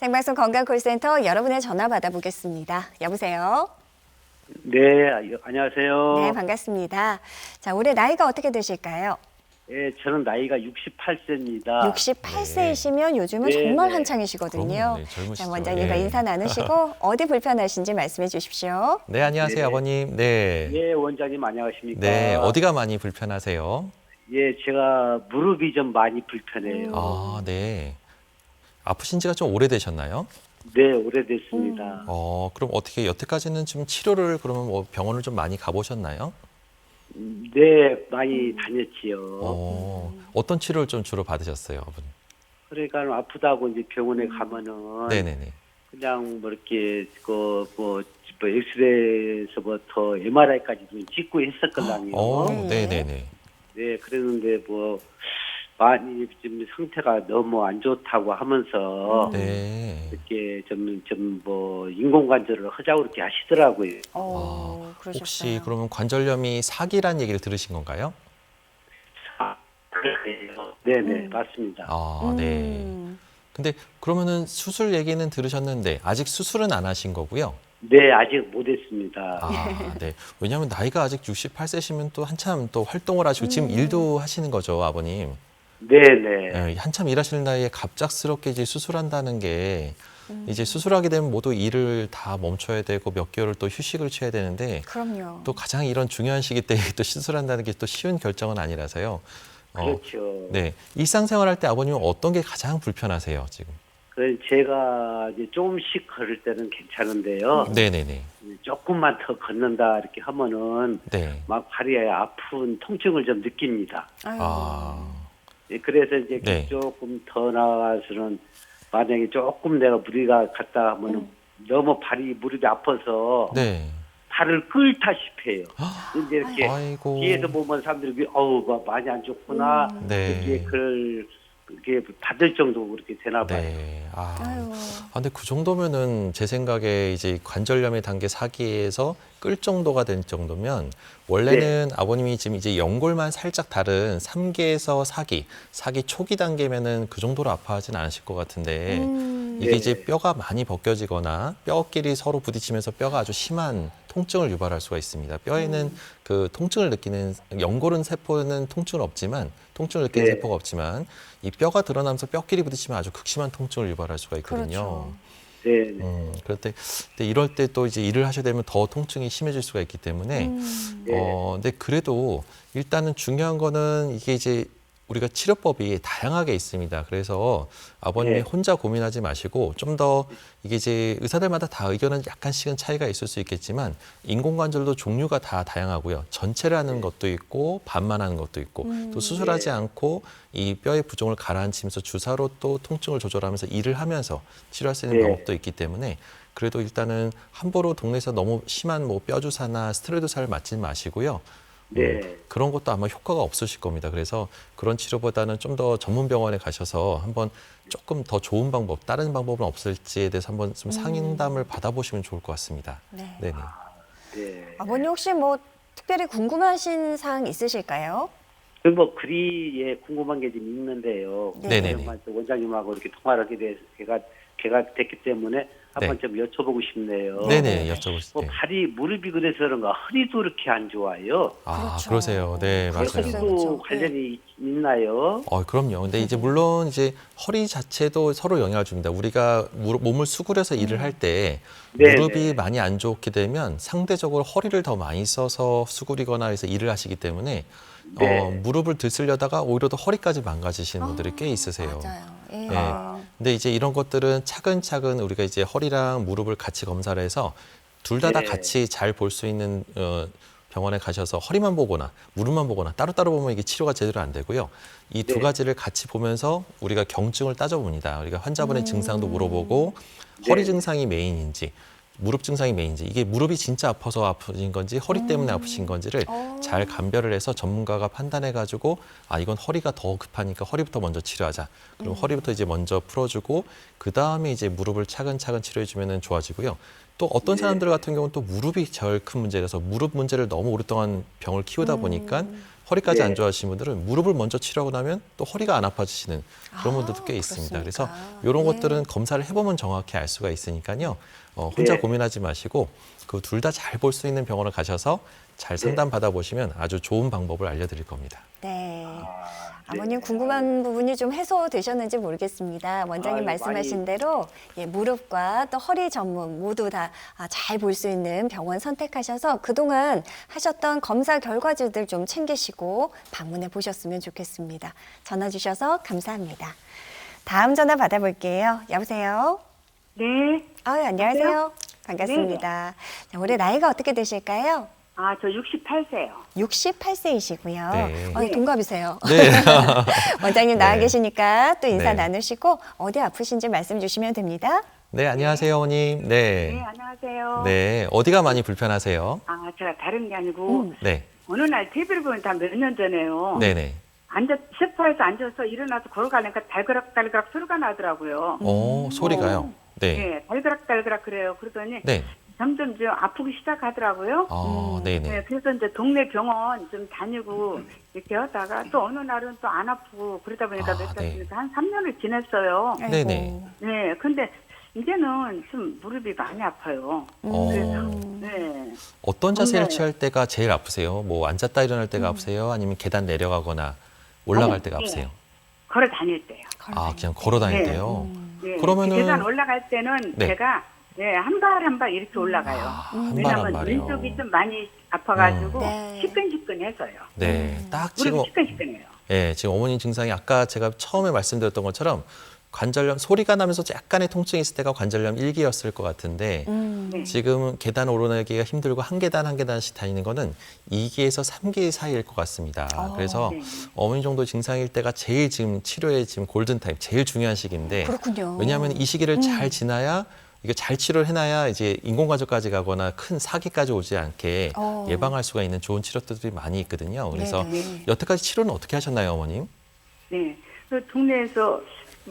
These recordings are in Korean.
생방송 건강콜센터 여러분의 전화 받아보겠습니다. 여보세요? 네, 안녕하세요. 네, 반갑습니다. 자, 올해 나이가 어떻게 되실까요? 예, 저는 나이가 68세입니다. 68세이시면 요즘은 네, 정말 네. 한창이시거든요. 그럼요. 네, 젊으시죠. 자, 원장님과 예. 인사 나누시고 어디 불편하신지 말씀해 주십시오. 네, 안녕하세요, 네. 아버님. 네. 예, 원장님 안녕하십니까? 네, 어디가 많이 불편하세요? 예, 제가 무릎이 좀 많이 불편해요. 아, 네. 아프신 지가 좀 오래되셨나요? 네, 오래됐습니다. 그럼 어떻게 여태까지는 좀 치료를 그러면 뭐 병원을 좀 많이 가보셨나요? 네, 많이 다녔지요. 어떤 치료를 좀 주로 받으셨어요, 아버님? 그러니까 아프다고 이제 병원에 가면은 네네네. 그냥 뭐 이렇게 엑스레이에서부터 MRI까지 좀 찍고 했었거든요. 네. 네네네. 네, 그랬는데 많이 좀 상태가 너무 안 좋다고 하면서 네. 이렇게 인공관절을 하자고 그렇게 하시더라고요. 그러셨어요. 혹시 그러면 관절염이 사기란 얘기를 들으신 건가요? 그래요. 네네, 맞습니다. 아, 네. 근데 그러면은 수술 얘기는 들으셨는데 아직 수술은 안 하신 거고요. 네, 아직 못했습니다. 아, 네. 왜냐하면 나이가 아직 68세시면 또 한참 또 활동을 하시고 지금 일도 하시는 거죠, 아버님. 네네. 네, 한참 일하시는 나이에 갑작스럽게 이제 수술한다는 게 이제 수술하게 되면 모두 일을 다 멈춰야 되고 몇 개월을 또 휴식을 취해야 되는데 그럼요. 또 가장 이런 중요한 시기 때 또 수술한다는 게 또 쉬운 결정은 아니라서요. 그렇죠. 네. 일상생활할 때 아버님은 어떤 게 가장 불편하세요, 지금? 그래서 제가 이제 조금씩 걸을 때는 괜찮은데요. 네네네. 조금만 더 걷는다 이렇게 하면은 네. 막 발이 아픈 통증을 좀 느낍니다. 아이고. 예, 그래서 이제 네. 조금 더 나아가서는 만약에 조금 내가 무리가 갔다 하면은 너무 무릎이 아파서 네. 발을 끌다시피 해요. 근데 이렇게 아이고. 뒤에서 보면 사람들이 많이 안 좋구나. 네. 그렇게 받을 정도로 그렇게 되나 봐요. 네. 아유. 근데 그 정도면은 제 생각에 이제 관절염의 단계 사기에서 끌 정도가 된 정도면 원래는 아버님이 지금 이제 연골만 살짝 다른 3기에서 4기 초기 단계면은 그 정도로 아파하진 않으실 것 같은데 이게 네. 이제 뼈가 많이 벗겨지거나 뼈끼리 서로 부딪히면서 뼈가 아주 심한 통증을 유발할 수가 있습니다. 뼈에는 그 통증을 느끼는 연골은 세포는 통증은 없지만 통증을 느끼는 네. 세포가 없지만 이 뼈가 드러나면서 뼈끼리 부딪히면 아주 극심한 통증을 유발할 수가 있거든요. 그렇죠. 네. 그런데 이럴 때 또 이제 일을 하셔야 되면 더 통증이 심해질 수가 있기 때문에 근데 그래도 일단은 중요한 거는 이게 이제 우리가 치료법이 다양하게 있습니다. 그래서 아버님이 네. 혼자 고민하지 마시고 좀 더 이게 이제 의사들마다 다 의견은 약간씩은 차이가 있을 수 있겠지만 인공관절도 종류가 다 다양하고요. 전체를 하는 것도 있고 반만 하는 것도 있고 또 수술하지 않고 이 뼈의 부종을 가라앉히면서 주사로 또 통증을 조절하면서 일을 하면서 치료할 수 있는 네. 방법도 있기 때문에 그래도 일단은 함부로 동네에서 너무 심한 뼈 주사나 스테로이드 주사를 맞지 마시고요. 네. 그런 것도 아마 효과가 없으실 겁니다. 그래서 그런 치료보다는 좀 더 전문 병원에 가셔서 한번 조금 더 좋은 방법, 다른 방법은 없을지에 대해서 한번 좀 상담을 받아보시면 좋을 것 같습니다. 네. 네네. 네. 아버님 혹시 특별히 궁금하신 사항 있으실까요? 글이 궁금한 게 좀 있는데요. 네네네. 원장님하고 이렇게 통화를 하게 돼서 걔가 됐기 때문에 한번 좀 여쭤보고 싶네요. 네네, 여쭤보세요. 무릎이 그래서 그런가 허리도 그렇게 안 좋아요. 그렇죠. 그러세요. 네, 그럴 수 맞아요. 있어요. 허리도 그렇죠. 관련이 있나요? 그럼요. 근데 이제 물론 이제 허리 자체도 서로 영향을 줍니다. 우리가 몸을 수그려서 일을 할 때 네네. 무릎이 많이 안 좋게 되면 상대적으로 허리를 더 많이 써서 수그리거나 해서 일을 하시기 때문에 네. 무릎을 들쓰려다가 오히려 더 허리까지 망가지시는 분들이 꽤 있으세요. 맞아요. 예. 네. 근데 이제 이런 것들은 차근차근 우리가 이제 허리랑 무릎을 같이 검사를 해서 둘 다 네. 같이 잘 볼 수 있는 병원에 가셔서 허리만 보거나 무릎만 보거나 따로따로 보면 이게 치료가 제대로 안 되고요. 이 두 네. 가지를 같이 보면서 우리가 경증을 따져봅니다. 우리가 환자분의 증상도 물어보고 허리 네. 증상이 메인인지 무릎 증상이 메인인지 이게 무릎이 진짜 아파서 아프신 건지 허리 때문에 아프신 건지를 잘 감별을 해서 전문가가 판단해 가지고 이건 허리가 더 급하니까 허리부터 먼저 치료하자. 그럼 허리부터 이제 먼저 풀어주고 그 다음에 이제 무릎을 차근차근 치료해 주면은 좋아지고요. 또 어떤 사람들 같은 경우는 또 무릎이 제일 큰 문제라서 무릎 문제를 너무 오랫동안 병을 키우다 보니까 허리까지 네. 안 좋아하시는 분들은 무릎을 먼저 치료하고 나면 또 허리가 안 아파지시는 그런 아, 분들도 꽤 있습니다. 그래서 그렇습니까? 이런 네. 것들은 검사를 해보면 정확히 알 수가 있으니까요. 혼자 네. 고민하지 마시고 그 둘 다 잘 볼 수 있는 병원을 가셔서 잘 상담 받아보시면 아주 좋은 방법을 알려드릴 겁니다. 네. 네. 아버님 궁금한 부분이 좀 해소되셨는지 모르겠습니다. 원장님 아유, 말씀하신 많이. 대로 예, 무릎과 또 허리 전문 모두 다 잘 볼 수 있는 병원 선택하셔서 그동안 하셨던 검사 결과지들 좀 챙기시고 방문해 보셨으면 좋겠습니다. 전화 주셔서 감사합니다. 다음 전화 받아볼게요. 여보세요? 네. 안녕하세요. 반갑습니다. 자, 올해 나이가 어떻게 되실까요? 아, 저 68세요. 68세이시고요. 네. 동갑이세요. 네. 원장님 나와 네. 계시니까 또 인사 네. 나누시고 어디 아프신지 말씀 주시면 됩니다. 네, 안녕하세요, 어머님. 네, 네. 안녕하세요. 네, 어디가 많이 불편하세요? 아, 제가 다른 게 아니고 네. 어느 날 TV를 보니까 몇 년 전에요. 네네. 소파에서 앉아서 일어나서 걸어가니까 달그락달그락 소리가 나더라고요. 소리가요? 네. 네, 달그락달그락 그래요. 그러더니 네. 점점 좀 아프기 시작하더라고요. 네네. 네, 그래서 이제 동네 병원 좀 다니고 이렇게 하다가 또 어느 날은 또 안 아프고 그러다 보니까 몇 달 네. 지나서 한 3년을 지냈어요. 아이고. 네네. 네, 근데 이제는 좀 무릎이 많이 아파요. 그래서 네. 어떤 자세를 네. 취할 때가 제일 아프세요? 뭐 앉았다 일어날 때가 아프세요? 아니면 계단 내려가거나 올라갈 때가 네. 아프세요? 걸어 다닐 때요. 그냥 걸어 다닐 네. 때요? 네. 그러면은- 계단 올라갈 때는 네. 제가 한 발 한 발 이렇게 올라가요. 한 발 한 왜냐하면 발이요. 왼쪽이 좀 많이 아파가지고 네. 시끈시끈해서요. 네, 딱 지금 무릎이 시끈시끈해요. 지금 어머님 증상이 아까 제가 처음에 말씀드렸던 것처럼 관절염 소리가 나면서 약간의 통증이 있을 때가 관절염 1기였을 것 같은데 네. 지금 계단 오르내기가 힘들고 한 계단 한 계단씩 다니는 거는 2기에서 3기 사이일 것 같습니다. 그래서 네. 어머니 정도 증상일 때가 제일 지금 치료의 지금 골든타임, 제일 중요한 시기인데 그렇군요. 왜냐하면 이 시기를 잘 지나야 이게 잘 치료를 해놔야 이제 인공관절까지 가거나 큰 사기까지 오지 않게 예방할 수가 있는 좋은 치료들이 많이 있거든요. 그래서 네네. 여태까지 치료는 어떻게 하셨나요, 어머님? 네. 그 동네에서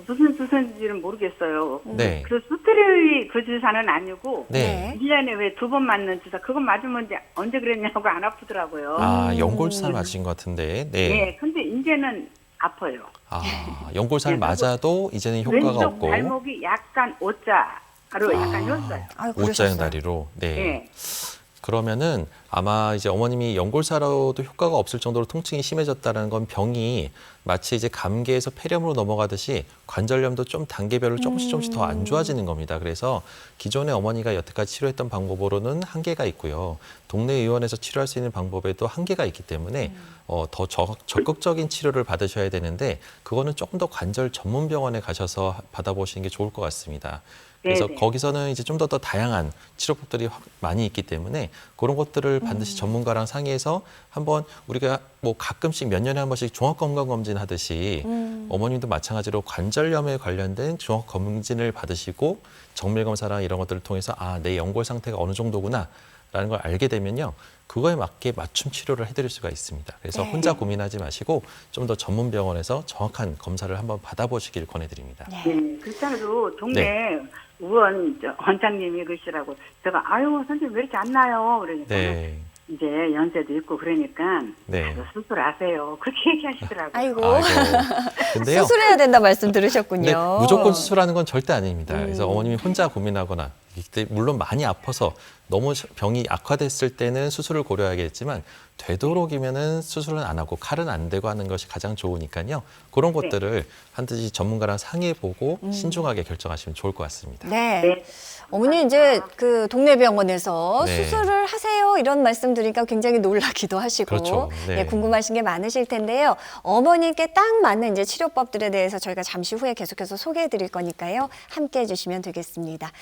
무슨 주사인지는 모르겠어요. 네. 그 스테로이 그 주사는 아니고 네. 1년에 왜 2번 맞는 주사 그거 맞으면 이제 언제 그랬냐고 안 아프더라고요. 연골주사를 맞으신 것 같은데. 네. 네. 근데 이제는 아파요. 연골사를 네, 맞아도 이제는 효과가 왼쪽 없고 발목이 약간 O자로 약간 휘었어요. 아유, O자형 그러셨어요. 다리로. 네. 네. 그러면은 아마 이제 어머님이 연골사로도 효과가 없을 정도로 통증이 심해졌다는 건 병이 마치 이제 감기에서 폐렴으로 넘어가듯이 관절염도 좀 단계별로 조금씩 더 안 좋아지는 겁니다. 그래서 기존에 어머니가 여태까지 치료했던 방법으로는 한계가 있고요. 동네 의원에서 치료할 수 있는 방법에도 한계가 있기 때문에 더 적극적인 치료를 받으셔야 되는데 그거는 조금 더 관절 전문 병원에 가셔서 받아보시는 게 좋을 것 같습니다. 그래서 네네. 거기서는 이제 좀 더 다양한 치료법들이 많이 있기 때문에 그런 것들을 반드시 전문가랑 상의해서 한번 우리가 뭐 가끔씩 몇 년에 한 번씩 종합건강검진 하듯이 어머님도 마찬가지로 관절염에 관련된 종합검진을 받으시고 정밀검사랑 이런 것들을 통해서 내 연골 상태가 어느 정도구나 라는 걸 알게 되면요. 그거에 맞게 맞춤 치료를 해드릴 수가 있습니다. 그래서 네. 혼자 고민하지 마시고 좀 더 전문 병원에서 정확한 검사를 한번 받아보시길 권해드립니다. 네. 네. 그렇다고 동네 의원 원장님이 그러시라고 제가 아유 선생님 왜 이렇게 안 나요? 그러니까 네. 이제 연세도 있고 그러니까 네. 수술하세요. 그렇게 얘기하시더라고요. 아이고. 근데요. 수술해야 된다 말씀 근데 들으셨군요. 무조건 수술하는 건 절대 아닙니다. 그래서 어머님이 혼자 고민하거나 이때 물론 많이 아파서 너무 병이 악화됐을 때는 수술을 고려하겠지만 되도록이면은 수술은 안 하고 칼은 안 대고 하는 것이 가장 좋으니까요. 그런 것들을 반드시 전문가랑 상의해보고 신중하게 결정하시면 좋을 것 같습니다. 네. 네. 어머니 이제 그 동네 병원에서 네. 수술을 하세요 이런 말씀 드리니까 굉장히 놀라기도 하시고 그렇죠. 네. 궁금하신 게 많으실 텐데요. 어머님께 딱 맞는 이제 치료법들에 대해서 저희가 잠시 후에 계속해서 소개해 드릴 거니까요. 함께 해 주시면 되겠습니다.